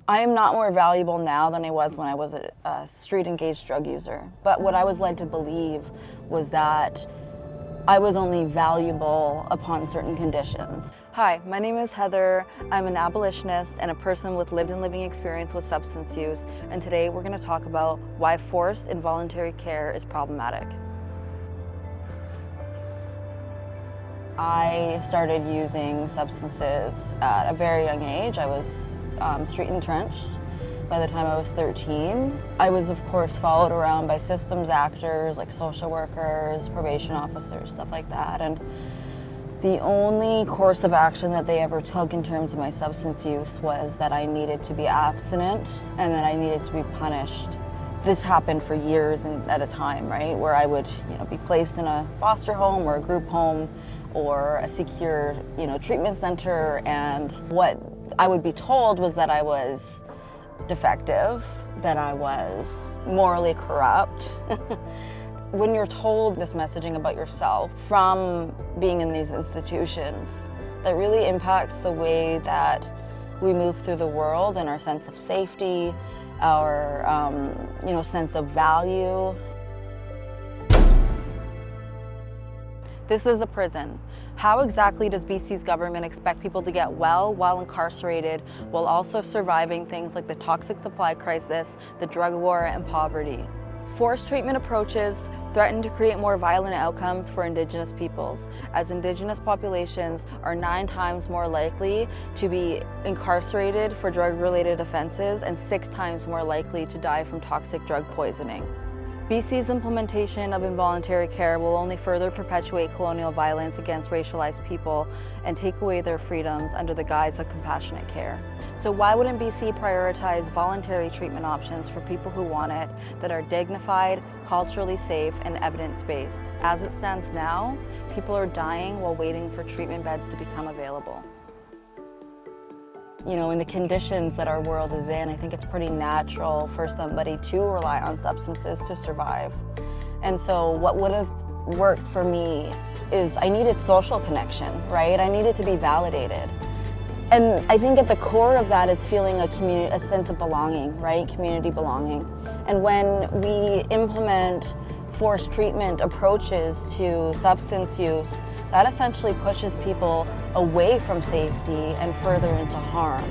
I am not more valuable now than I was when I was a street-engaged drug user. But what I was led to believe was that I was only valuable upon certain conditions. Hi, my name is Heather. I'm an abolitionist and a person with lived and living experience with substance use. And today we're going to talk about why forced involuntary care is problematic. I started using substances at a very young age. I was street entrenched by the time I was 13. I was, of course, followed around by systems actors like social workers, probation officers, stuff like that. And the only course of action that they ever took in terms of my substance use was that I needed to be abstinent and that I needed to be punished. This happened for years at a time, right? Where I would, be placed in a foster home or a group home or a secure, treatment center, and what I would be told was that I was defective, that I was morally corrupt. When you're told this messaging about yourself from being in these institutions, that really impacts the way that we move through the world and our sense of safety, our sense of value. This is a prison. How exactly does BC's government expect people to get well while incarcerated, while also surviving things like the toxic supply crisis, the drug war, and poverty? Forced treatment approaches threaten to create more violent outcomes for Indigenous peoples, as Indigenous populations are 9 times more likely to be incarcerated for drug-related offenses and 6 times more likely to die from toxic drug poisoning. BC's implementation of involuntary care will only further perpetuate colonial violence against racialized people and take away their freedoms under the guise of compassionate care. So why wouldn't BC prioritize voluntary treatment options for people who want it, that are dignified, culturally safe, and evidence-based? As it stands now, people are dying while waiting for treatment beds to become available. In the conditions that our world is in, I think it's pretty natural for somebody to rely on substances to survive. And so what would have worked for me is I needed social connection, right? I needed to be validated. And I think at the core of that is feeling a sense of belonging, right? Community belonging. And when we implement forced treatment approaches to substance use, that essentially pushes people away from safety and further into harm.